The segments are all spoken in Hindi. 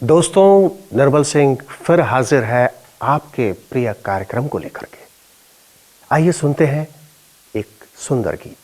दोस्तों, निर्मल सिंह फिर हाजिर है आपके प्रिय कार्यक्रम को लेकर के। आइए सुनते हैं एक सुंदर गीत।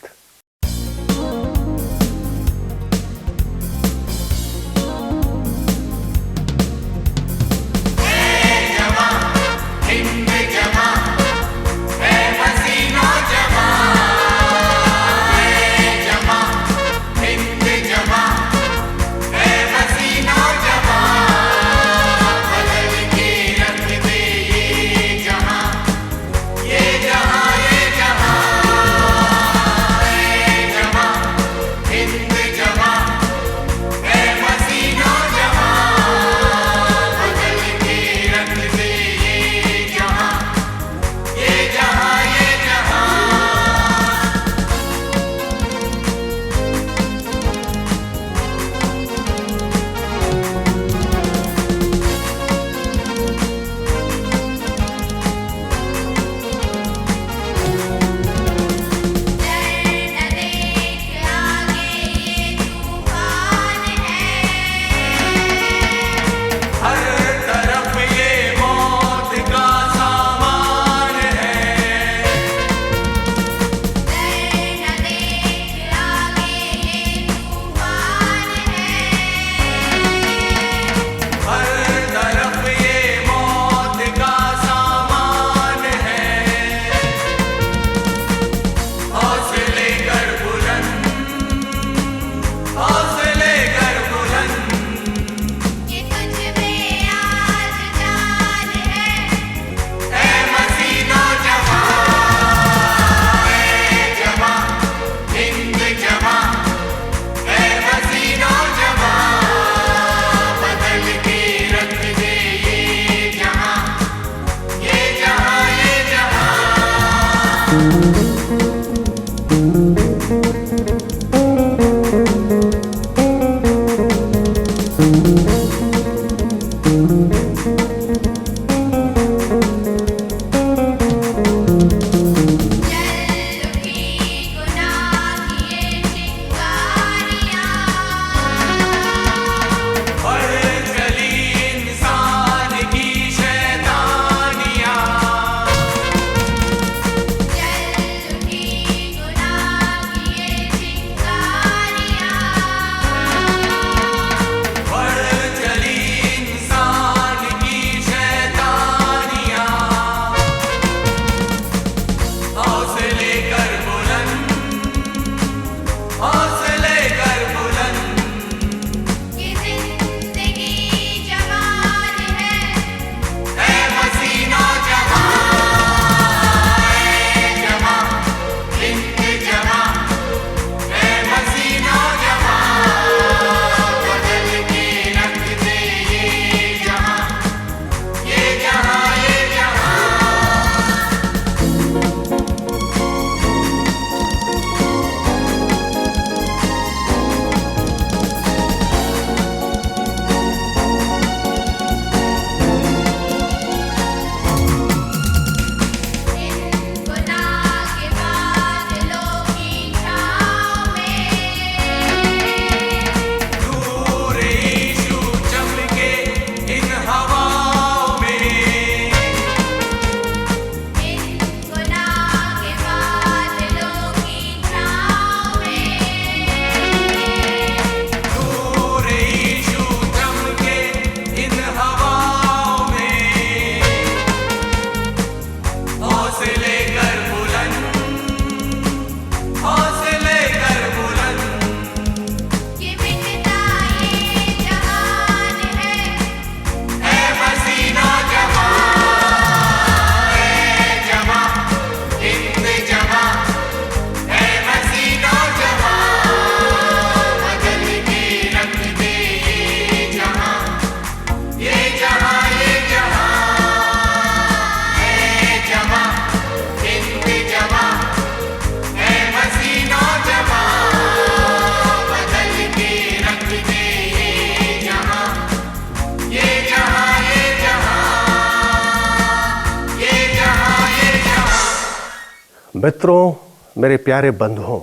मित्रों, मेरे प्यारे बंधुओं,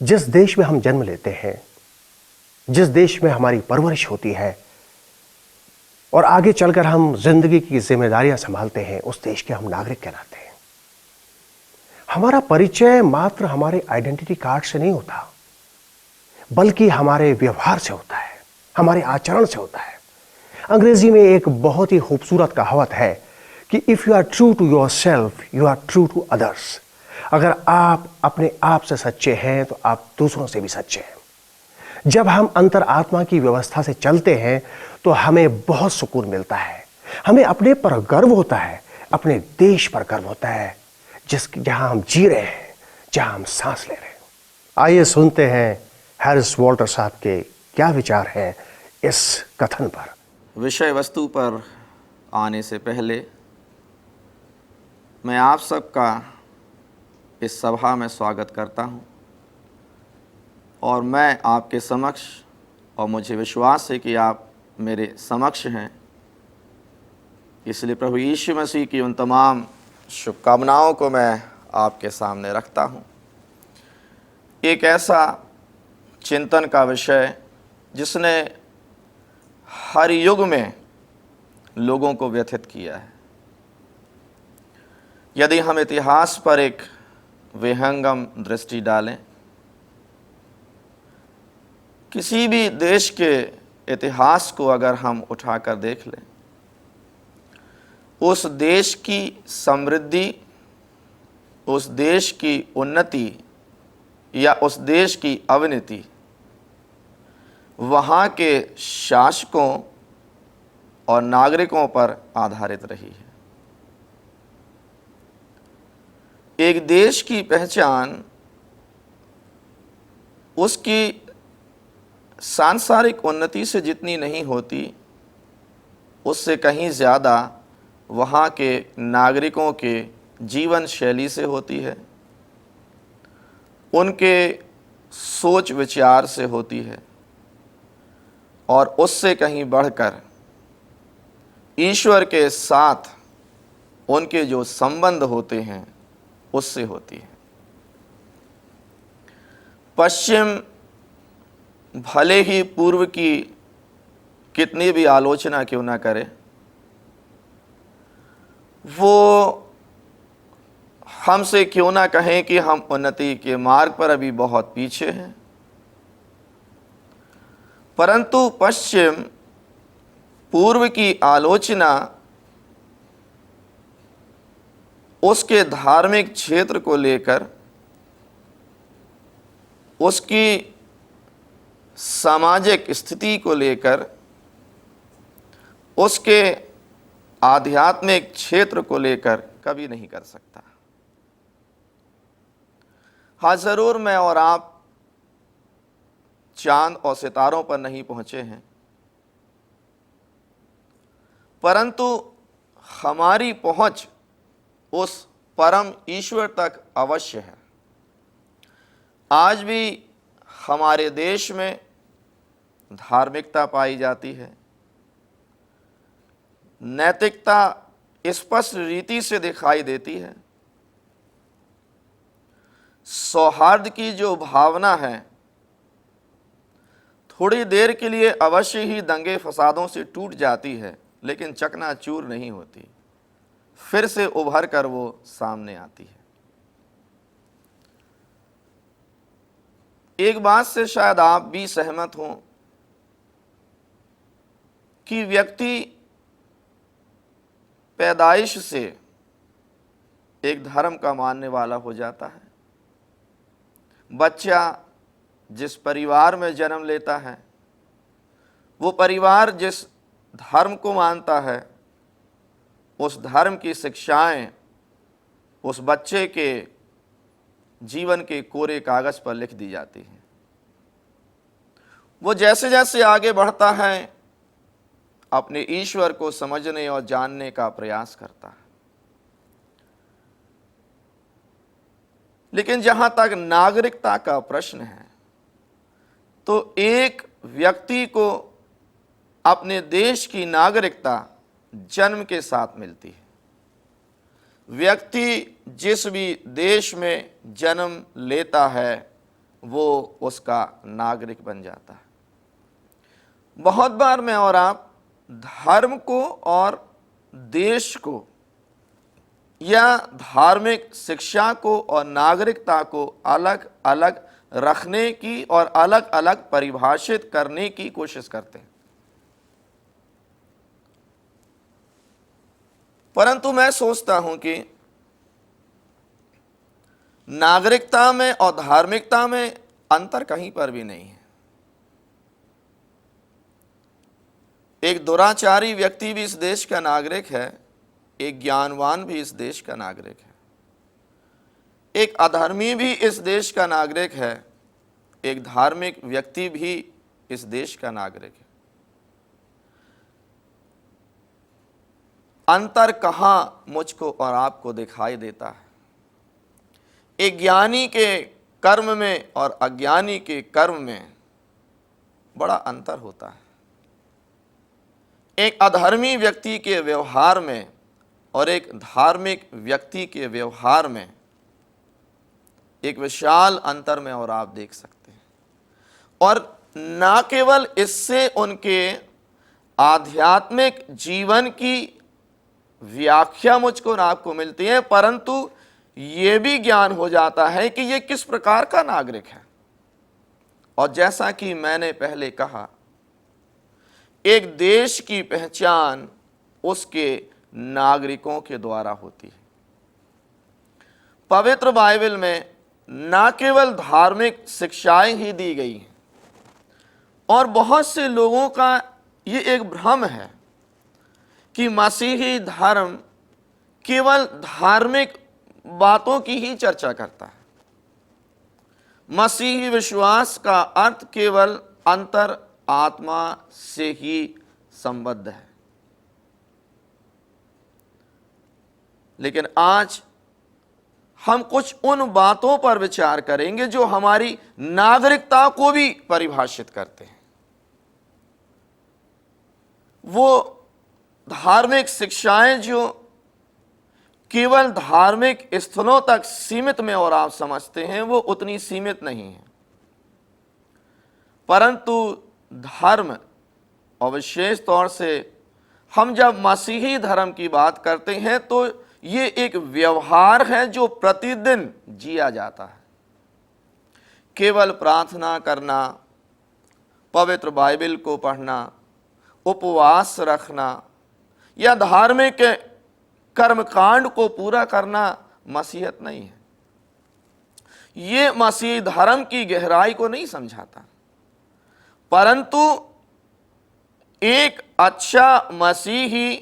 जिस देश में हम जन्म लेते हैं, जिस देश में हमारी परवरिश होती है, और आगे चलकर हम जिंदगी की जिम्मेदारियां संभालते हैं, उस देश के हम नागरिक कहलाते हैं। हमारा परिचय मात्र हमारे आइडेंटिटी कार्ड से नहीं होता, बल्कि हमारे व्यवहार से होता है, हमारे आचरण से होता है। अंग्रेजी में एक बहुत ही खूबसूरत कहावत है कि if you are true to yourself you are true to others. अगर आप अपने आप से सच्चे हैं तो आप दूसरों से भी सच्चे हैं। जब हम अंतर आत्मा की व्यवस्था से चलते हैं तो हमें बहुत सुकून मिलता है। हमें अपने पर गर्व होता है, अपने देश पर गर्व होता है, जहां हम जी रहे हैं, जहां हम सांस ले रहे हैं। आइए सुनते हैं हैरिस वॉल्टर साहब के क्या विचार हैं इस कथन पर। विषय वस्तु पर आने से पहले मैं आप सबका इस सभा में स्वागत करता हूं और मैं आपके समक्ष, और मुझे विश्वास है कि आप मेरे समक्ष हैं, इसलिए प्रभु यीशु मसीह की उन तमाम शुभकामनाओं को मैं आपके सामने रखता हूं। एक ऐसा चिंतन का विषय जिसने हर युग में लोगों को व्यथित किया है। यदि हम इतिहास पर एक विहंगम दृष्टि डालें, किसी भी देश के इतिहास को अगर हम उठाकर देख लें, उस देश की समृद्धि, उस देश की उन्नति या उस देश की अवनति वहाँ के शासकों और नागरिकों पर आधारित रही है। एक देश की पहचान उसकी सांसारिक उन्नति से जितनी नहीं होती, उससे कहीं ज़्यादा वहाँ के नागरिकों के जीवन शैली से होती है, उनके सोच विचार से होती है, और उससे कहीं बढ़कर ईश्वर के साथ उनके जो संबंध होते हैं उससे होती है। पश्चिम भले ही पूर्व की कितनी भी आलोचना क्यों ना करे, वो हमसे क्यों ना कहें कि हम उन्नति के मार्ग पर अभी बहुत पीछे हैं, परंतु पश्चिम पूर्व की आलोचना उसके धार्मिक क्षेत्र को लेकर, उसकी सामाजिक स्थिति को लेकर, उसके आध्यात्मिक क्षेत्र को लेकर कभी नहीं कर सकता। हाँ, ज़रूर मैं और आप चांद और सितारों पर नहीं पहुंचे हैं, परंतु हमारी पहुंच उस परम ईश्वर तक अवश्य है। आज भी हमारे देश में धार्मिकता पाई जाती है, नैतिकता स्पष्ट रीति से दिखाई देती है, सौहार्द की जो भावना है थोड़ी देर के लिए अवश्य ही दंगे फसादों से टूट जाती है, लेकिन चकनाचूर नहीं होती, फिर से उभर कर वो सामने आती है। एक बात से शायद आप भी सहमत हों कि व्यक्ति पैदाइश से एक धर्म का मानने वाला हो जाता है। बच्चा जिस परिवार में जन्म लेता है, वो परिवार जिस धर्म को मानता है, उस धर्म की शिक्षाएं उस बच्चे के जीवन के कोरे कागज पर लिख दी जाती हैं। वो जैसे जैसे आगे बढ़ता है अपने ईश्वर को समझने और जानने का प्रयास करता है। लेकिन जहां तक नागरिकता का प्रश्न है, तो एक व्यक्ति को अपने देश की नागरिकता जन्म के साथ मिलती है। व्यक्ति जिस भी देश में जन्म लेता है वो उसका नागरिक बन जाता है। बहुत बार मैं और आप धर्म को और देश को या धार्मिक शिक्षा को और नागरिकता को अलग अलग रखने की और अलग अलग परिभाषित करने की कोशिश करते हैं। परंतु मैं सोचता हूं कि नागरिकता में और धार्मिकता में अंतर कहीं पर भी नहीं है। एक दुराचारी व्यक्ति भी इस देश का नागरिक है, एक ज्ञानवान भी इस देश का नागरिक है, एक अधर्मी भी इस देश का नागरिक है, एक धार्मिक व्यक्ति भी इस देश का नागरिक है। अंतर कहां मुझको और आपको दिखाई देता है? एक ज्ञानी के कर्म में और अज्ञानी के कर्म में बड़ा अंतर होता है। एक अधर्मी व्यक्ति के व्यवहार में और एक धार्मिक व्यक्ति के व्यवहार में एक विशाल अंतर में और आप देख सकते हैं। और ना केवल इससे उनके आध्यात्मिक जीवन की व्याख्या मुझको और आपको मिलती है, परंतु ये भी ज्ञान हो जाता है कि ये किस प्रकार का नागरिक है। और जैसा कि मैंने पहले कहा, एक देश की पहचान उसके नागरिकों के द्वारा होती है। पवित्र बाइबल में ना केवल धार्मिक शिक्षाएं ही दी गई हैं, और बहुत से लोगों का ये एक भ्रम है कि मसीही धर्म केवल धार्मिक बातों की ही चर्चा करता है। मसीही विश्वास का अर्थ केवल अंतर आत्मा से ही संबद्ध है। लेकिन आज हम कुछ उन बातों पर विचार करेंगे जो हमारी नागरिकता को भी परिभाषित करते हैं। वो धार्मिक शिक्षाएं जो केवल धार्मिक स्थलों तक सीमित में और आप समझते हैं, वो उतनी सीमित नहीं है। परंतु धर्म और विशेष तौर से हम जब मसीही धर्म की बात करते हैं तो ये एक व्यवहार है जो प्रतिदिन जिया जाता है। केवल प्रार्थना करना, पवित्र बाइबल को पढ़ना, उपवास रखना या धार्मिक कर्मकांड को पूरा करना मसीहत नहीं है। ये मसीही धर्म की गहराई को नहीं समझाता। परंतु एक अच्छा मसीही,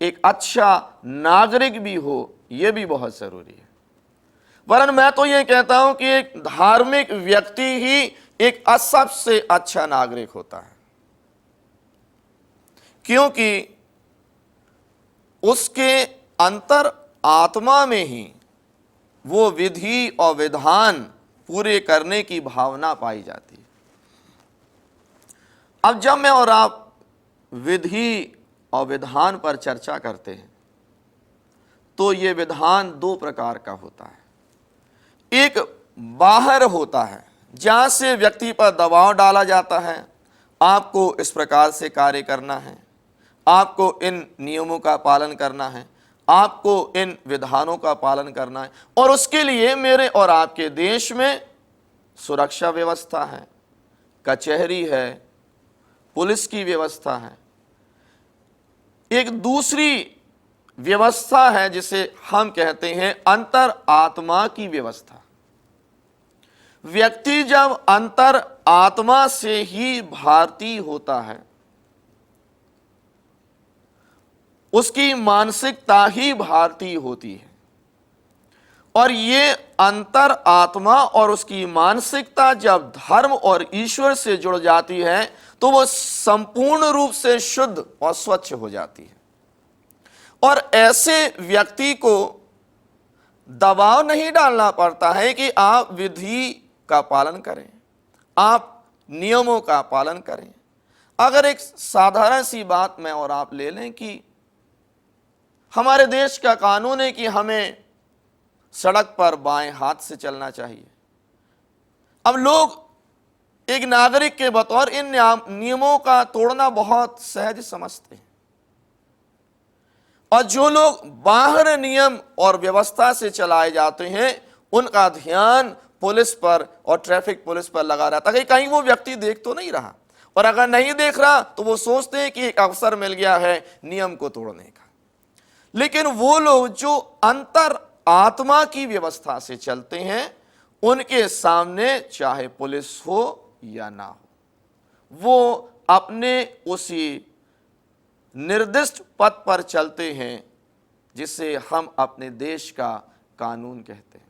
एक अच्छा नागरिक भी हो, यह भी बहुत जरूरी है। वरन मैं तो यह कहता हूं कि एक धार्मिक व्यक्ति ही एक सबसे अच्छा नागरिक होता है, क्योंकि उसके अंतर आत्मा में ही वो विधि और विधान पूरे करने की भावना पाई जाती है। अब जब मैं और आप विधि और विधान पर चर्चा करते हैं तो ये विधान दो प्रकार का होता है। एक बाहर होता है जहां से व्यक्ति पर दबाव डाला जाता है, आपको इस प्रकार से कार्य करना है, आपको इन नियमों का पालन करना है, आपको इन विधानों का पालन करना है, और उसके लिए मेरे और आपके देश में सुरक्षा व्यवस्था है, कचहरी है, पुलिस की व्यवस्था है। एक दूसरी व्यवस्था है जिसे हम कहते हैं अंतर आत्मा की व्यवस्था। व्यक्ति जब अंतर आत्मा से ही भारतीय होता है, उसकी मानसिकता ही भारतीय होती है, और ये अंतर आत्मा और उसकी मानसिकता जब धर्म और ईश्वर से जुड़ जाती है तो वो संपूर्ण रूप से शुद्ध और स्वच्छ हो जाती है। और ऐसे व्यक्ति को दबाव नहीं डालना पड़ता है कि आप विधि का पालन करें, आप नियमों का पालन करें। अगर एक साधारण सी बात मैं और आप ले लें कि हमारे देश का कानून है कि हमें सड़क पर बाएं हाथ से चलना चाहिए। अब लोग एक नागरिक के बतौर इन नियमों का तोड़ना बहुत सहज समझते हैं। और जो लोग बाहर नियम और व्यवस्था से चलाए जाते हैं, उनका ध्यान पुलिस पर और ट्रैफिक पुलिस पर लगा रहता है, कहीं वो व्यक्ति देख तो नहीं रहा। और अगर नहीं देख रहा तो वो सोचते हैं कि एक अवसर मिल गया है नियम को तोड़ने का। लेकिन वो लोग जो अंतर आत्मा की व्यवस्था से चलते हैं, उनके सामने चाहे पुलिस हो या ना हो, वो अपने उसी निर्दिष्ट पथ पर चलते हैं जिसे हम अपने देश का कानून कहते हैं।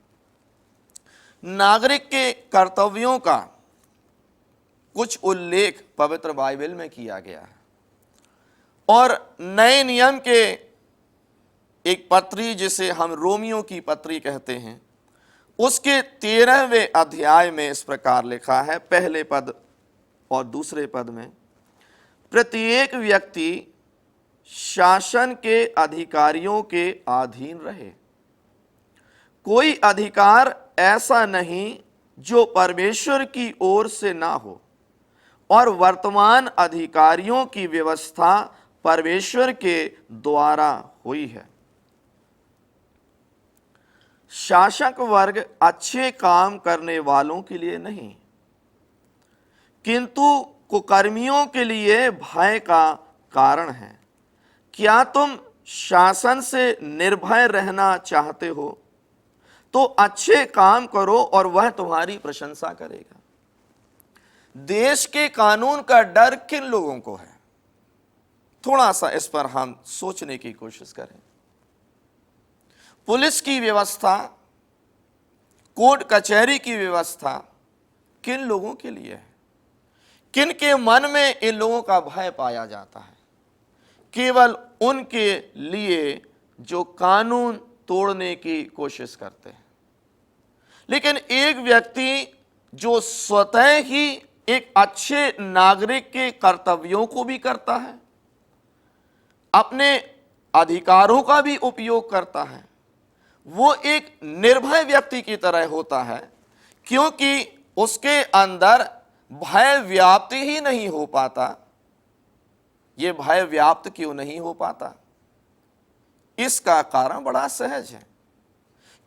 नागरिक के कर्तव्यों का कुछ उल्लेख पवित्र बाइबल में किया गया है और नए नियम के एक पत्री जिसे हम रोमियो की पत्री कहते हैं, उसके 13वें अध्याय में इस प्रकार लिखा है, पहले पद और दूसरे पद में, प्रत्येक व्यक्ति शासन के अधिकारियों के अधीन रहे। कोई अधिकार ऐसा नहीं जो परमेश्वर की ओर से ना हो, और वर्तमान अधिकारियों की व्यवस्था परमेश्वर के द्वारा हुई है। शासक वर्ग अच्छे काम करने वालों के लिए नहीं, किंतु कुकर्मियों के लिए भय का कारण है। क्या तुम शासन से निर्भय रहना चाहते हो तो अच्छे काम करो और वह तुम्हारी प्रशंसा करेगा। देश के कानून का डर किन लोगों को है? थोड़ा सा इस पर हम सोचने की कोशिश करें। पुलिस की व्यवस्था, कोर्ट कचहरी की व्यवस्था किन लोगों के लिए है? किन के मन में इन लोगों का भय पाया जाता है? केवल उनके लिए जो कानून तोड़ने की कोशिश करते हैं। लेकिन एक व्यक्ति जो स्वतः ही एक अच्छे नागरिक के कर्तव्यों को भी करता है, अपने अधिकारों का भी उपयोग करता है, वो एक निर्भय व्यक्ति की तरह होता है, क्योंकि उसके अंदर भय व्याप्त ही नहीं हो पाता। ये भय व्याप्त क्यों नहीं हो पाता? इसका कारण बड़ा सहज है,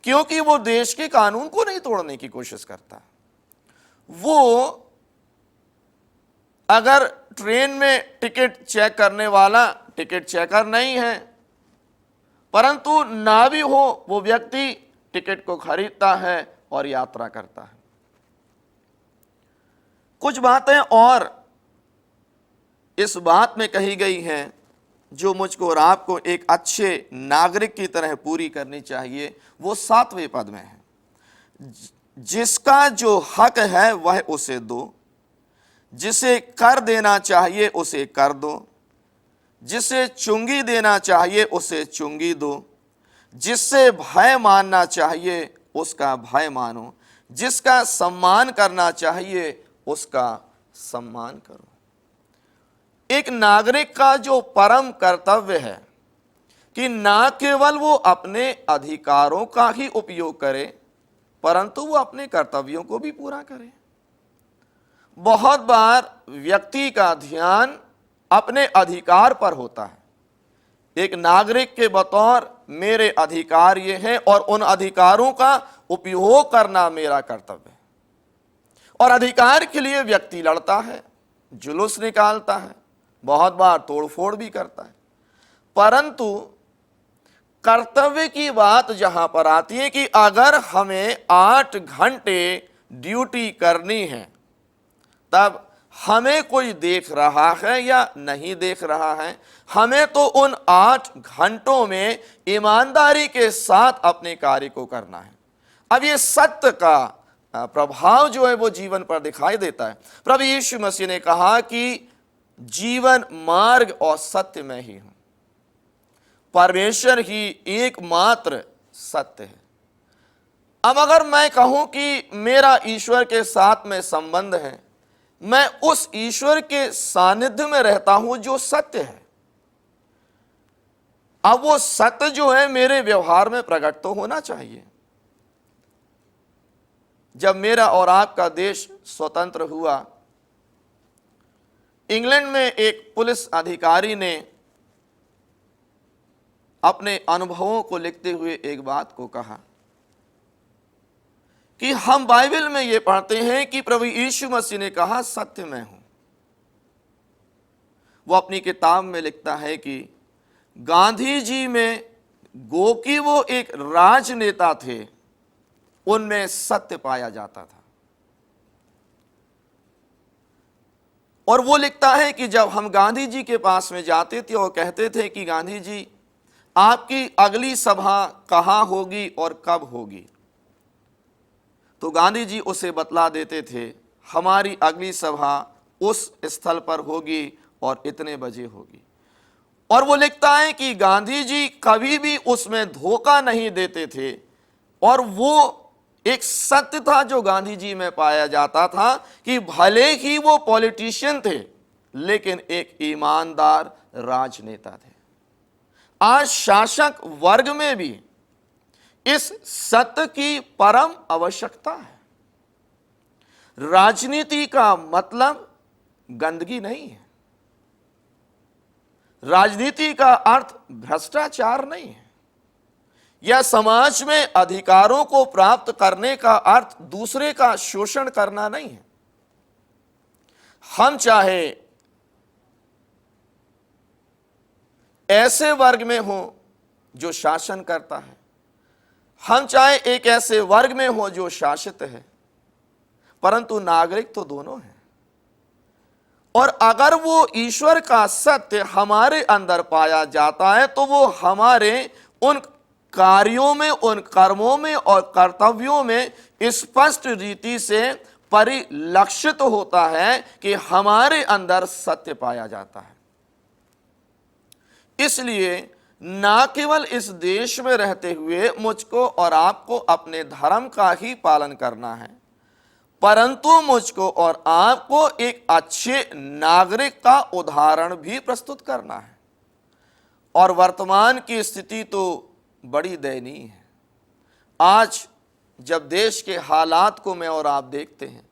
क्योंकि वो देश के कानून को नहीं तोड़ने की कोशिश करता। वो अगर ट्रेन में टिकट चेक करने वाला टिकट चेकर नहीं है, परंतु ना भी हो, वो व्यक्ति टिकट को खरीदता है और यात्रा करता है। कुछ बातें और इस बात में कही गई हैं जो मुझको और आपको एक अच्छे नागरिक की तरह पूरी करनी चाहिए। वो 7वें पद में है, जिसका जो हक है वह उसे दो, जिसे कर देना चाहिए उसे कर दो, जिसे चुंगी देना चाहिए उसे चुंगी दो, जिससे भय मानना चाहिए उसका भय मानो, जिसका सम्मान करना चाहिए उसका सम्मान करो। एक नागरिक का जो परम कर्तव्य है कि ना केवल वो अपने अधिकारों का ही उपयोग करे, परंतु वो अपने कर्तव्यों को भी पूरा करे। बहुत बार व्यक्ति का ध्यान अपने अधिकार पर होता है। एक नागरिक के बतौर मेरे अधिकार ये हैं और उन अधिकारों का उपयोग करना मेरा कर्तव्य है। और अधिकार के लिए व्यक्ति लड़ता है, जुलूस निकालता है, बहुत बार तोड़फोड़ भी करता है, परंतु कर्तव्य की बात जहां पर आती है कि अगर हमें 8 घंटे ड्यूटी करनी है, तब हमें कोई देख रहा है या नहीं देख रहा है, हमें तो उन 8 घंटों में ईमानदारी के साथ अपने कार्य को करना है। अब ये सत्य का प्रभाव जो है वो जीवन पर दिखाई देता है। प्रभु यीशु मसीह ने कहा कि जीवन मार्ग और सत्य में ही हूं। परमेश्वर ही एकमात्र सत्य है। अब अगर मैं कहूं कि मेरा ईश्वर के साथ में संबंध है, मैं उस ईश्वर के सानिध्य में रहता हूं जो सत्य है। अब वो सत्य जो है मेरे व्यवहार में प्रकट तो होना चाहिए। जब मेरा और आपका देश स्वतंत्र हुआ इंग्लैंड में एक पुलिस अधिकारी ने अपने अनुभवों को लिखते हुए एक बात को कहा कि हम बाइबल में यह पढ़ते हैं कि प्रभु यीशु मसीह ने कहा सत्य मैं हूं। वो अपनी किताब में लिखता है कि गांधी जी में गो कि वो एक राजनेता थे, उनमें सत्य पाया जाता था। और वो लिखता है कि जब हम गांधी जी के पास में जाते थे और कहते थे कि गांधी जी आपकी अगली सभा कहाँ होगी और कब होगी, तो गांधी जी उसे बतला देते थे हमारी अगली सभा उस स्थल पर होगी और इतने बजे होगी। और वो लिखता है कि गांधी जी कभी भी उसमें धोखा नहीं देते थे, और वो एक सत्य था जो गांधी जी में पाया जाता था कि भले ही वो पॉलिटिशियन थे लेकिन एक ईमानदार राजनेता थे। आज शासक वर्ग में भी इस सत्य की परम आवश्यकता है। राजनीति का मतलब गंदगी नहीं है, राजनीति का अर्थ भ्रष्टाचार नहीं है, या समाज में अधिकारों को प्राप्त करने का अर्थ दूसरे का शोषण करना नहीं है। हम चाहे ऐसे वर्ग में हो जो शासन करता है, हम चाहे एक ऐसे वर्ग में हो जो शासित है, परंतु नागरिक तो दोनों हैं। और अगर वो ईश्वर का सत्य हमारे अंदर पाया जाता है तो वो हमारे उन कार्यों में, उन कर्मों में और कर्तव्यों में स्पष्ट रीति से परिलक्षित होता है कि हमारे अंदर सत्य पाया जाता है। इसलिए ना केवल इस देश में रहते हुए मुझको और आपको अपने धर्म का ही पालन करना है, परंतु मुझको और आपको एक अच्छे नागरिक का उदाहरण भी प्रस्तुत करना है। और वर्तमान की स्थिति तो बड़ी दयनीय है। आज जब देश के हालात को मैं और आप देखते हैं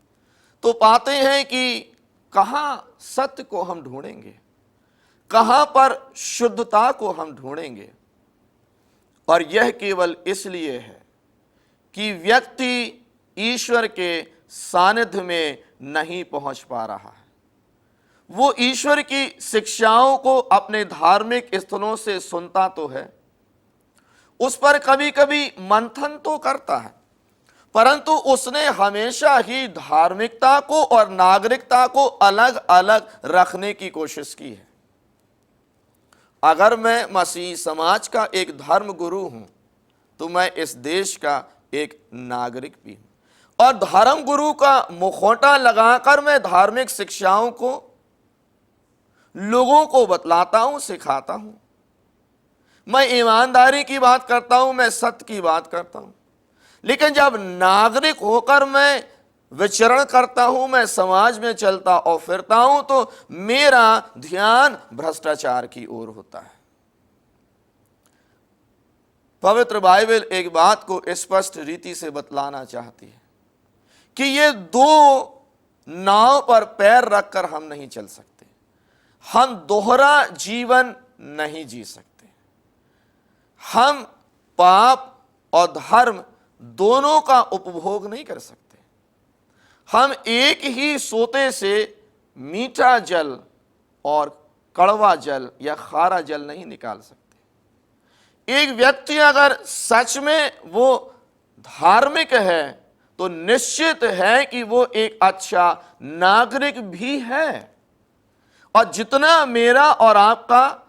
तो पाते हैं कि कहां सत्य को हम ढूंढेंगे, कहां पर शुद्धता को हम ढूंढेंगे। और यह केवल इसलिए है कि व्यक्ति ईश्वर के सानिध्य में नहीं पहुंच पा रहा है। वो ईश्वर की शिक्षाओं को अपने धार्मिक स्थलों से सुनता तो है, उस पर कभी कभी मंथन तो करता है, परंतु उसने हमेशा ही धार्मिकता को और नागरिकता को अलग अलग रखने की कोशिश की है। अगर मैं मसीही समाज का एक धर्म गुरु हूं तो मैं इस देश का एक नागरिक भी हूं, और धर्म गुरु का मुखौटा लगाकर मैं धार्मिक शिक्षाओं को लोगों को बतलाता हूं, सिखाता हूं। मैं ईमानदारी की बात करता हूं, मैं सत्य की बात करता हूं। लेकिन जब नागरिक होकर मैं विचरण करता हूं, मैं समाज में चलता और फिरता हूं, तो मेरा ध्यान भ्रष्टाचार की ओर होता है। पवित्र बाइबल एक बात को स्पष्ट रीति से बतलाना चाहती है कि ये दो नाव पर पैर रखकर हम नहीं चल सकते, हम दोहरा जीवन नहीं जी सकते। हम पाप और धर्म दोनों का उपभोग नहीं कर सकते। हम एक ही सोते से मीठा जल और कड़वा जल या खारा जल नहीं निकाल सकते। एक व्यक्ति अगर सच में वो धार्मिक है तो निश्चित है कि वो एक अच्छा नागरिक भी है। और जितना मेरा और आपका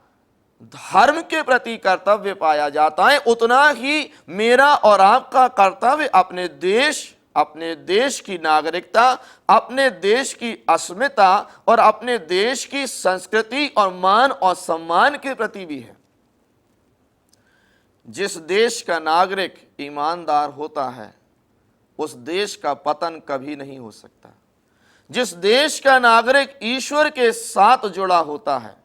धर्म के प्रति कर्तव्य पाया जाता है, उतना ही मेरा और आपका कर्तव्य अपने देश की नागरिकता, अपने देश की अस्मिता और अपने देश की संस्कृति और मान और सम्मान के प्रति भी है। जिस देश का नागरिक ईमानदार होता है उस देश का पतन कभी नहीं हो सकता। जिस देश का नागरिक ईश्वर के साथ जुड़ा होता है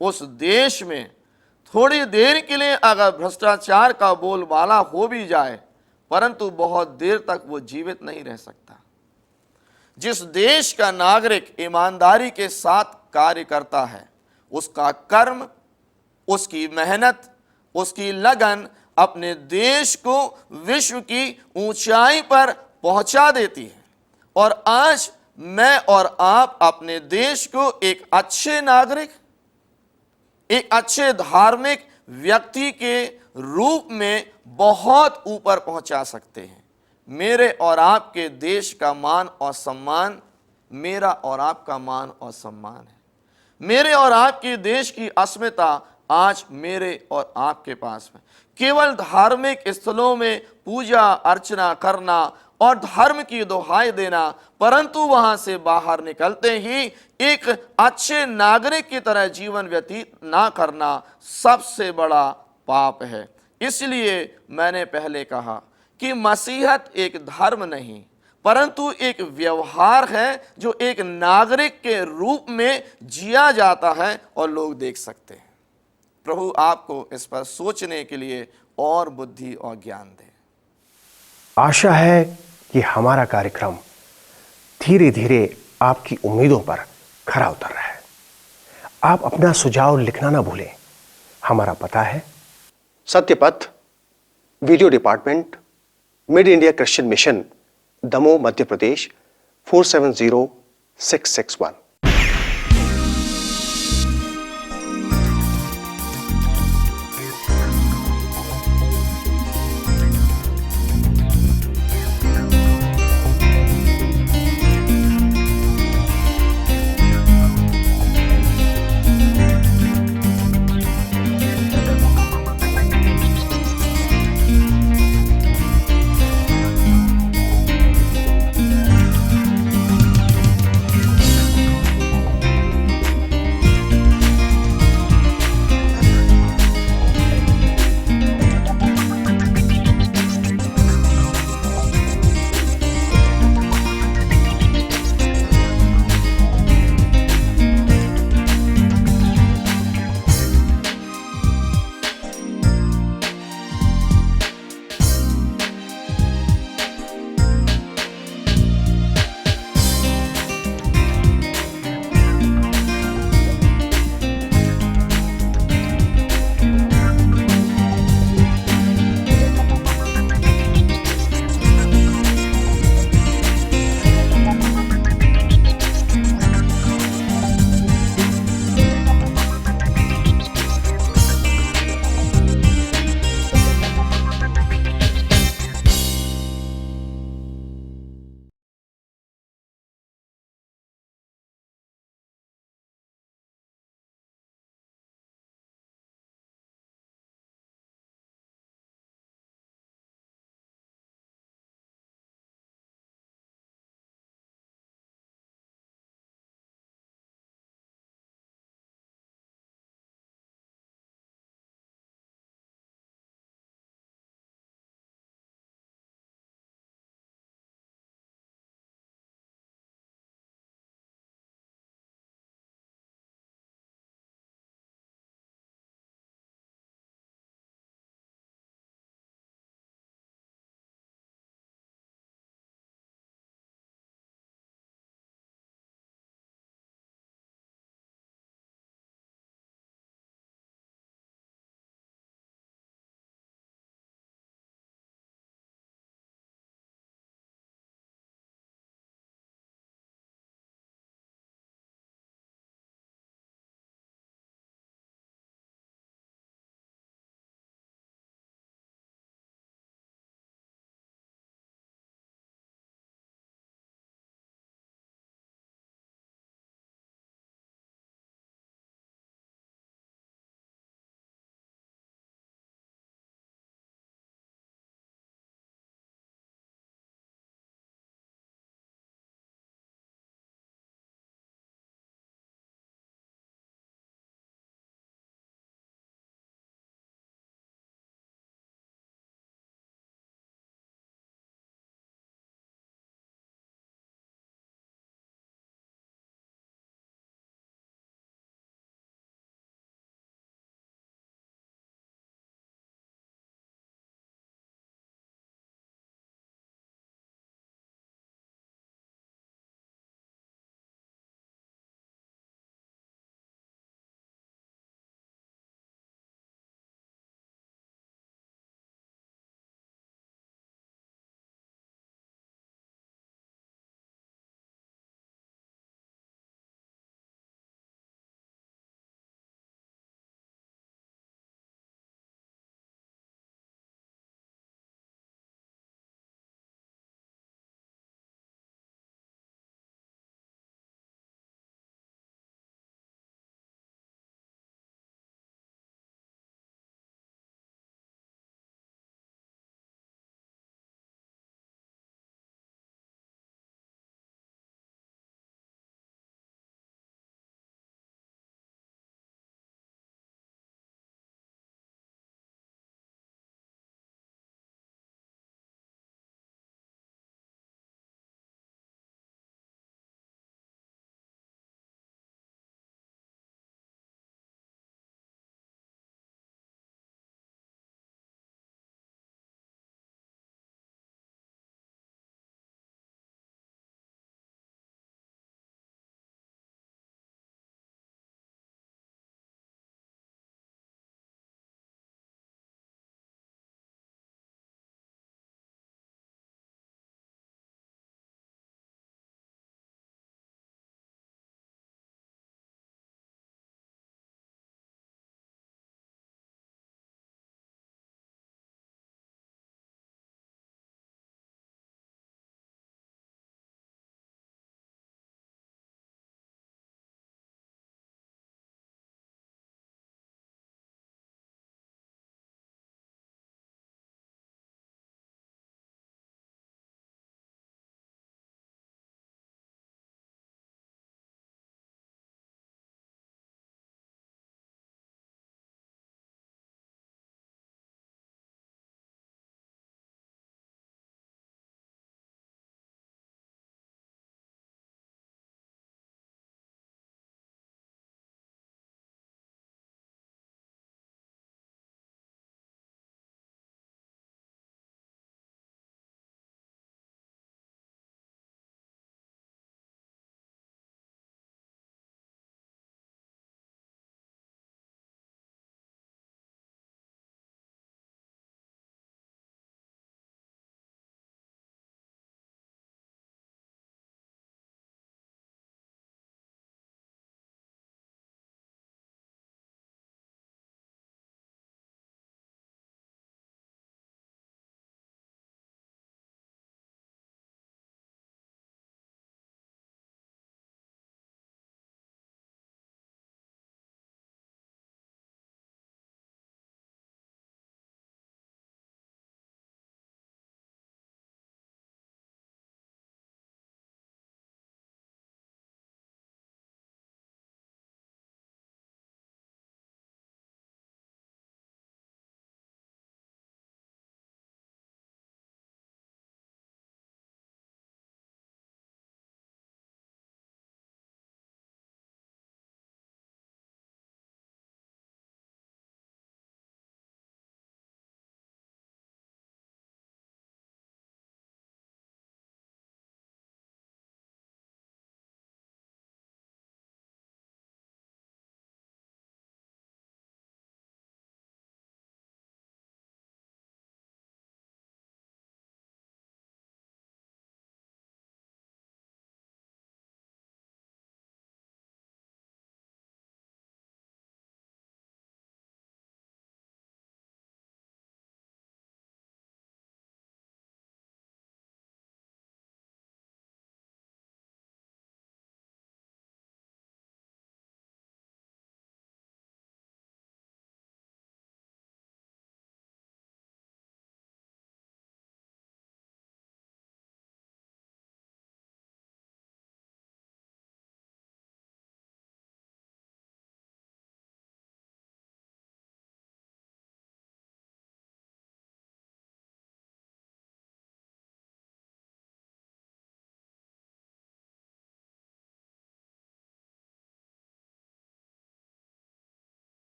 उस देश में थोड़ी देर के लिए अगर भ्रष्टाचार का बोलबाला हो भी जाए, परंतु बहुत देर तक वो जीवित नहीं रह सकता। जिस देश का नागरिक ईमानदारी के साथ कार्य करता है, उसका कर्म, उसकी मेहनत, उसकी लगन अपने देश को विश्व की ऊंचाई पर पहुंचा देती है। और आज मैं और आप अपने देश को एक अच्छे नागरिक, एक अच्छे धार्मिक व्यक्ति के रूप में बहुत ऊपर पहुंचा सकते हैं। मेरे और आपके देश का मान और सम्मान मेरा और आपका मान और सम्मान है। मेरे और आपके देश की अस्मिता आज मेरे और आपके पास है। केवल धार्मिक स्थलों में पूजा अर्चना करना और धर्म की दुहाई देना, परंतु वहां से बाहर निकलते ही एक अच्छे नागरिक की तरह जीवन व्यतीत ना करना सबसे बड़ा पाप है। इसलिए मैंने पहले कहा कि मसीहत एक धर्म नहीं, परंतु एक व्यवहार है जो एक नागरिक के रूप में जिया जाता है और लोग देख सकते हैं। प्रभु आपको इस पर सोचने के लिए और बुद्धि और ज्ञान दे। आशा है कि हमारा कार्यक्रम धीरे धीरे आपकी उम्मीदों पर खरा उतर रहा है। आप अपना सुझाव लिखना ना भूलें। हमारा पता है Satyapath, video department, mid India Christian mission, Damoh, Madhya Pradesh 470661।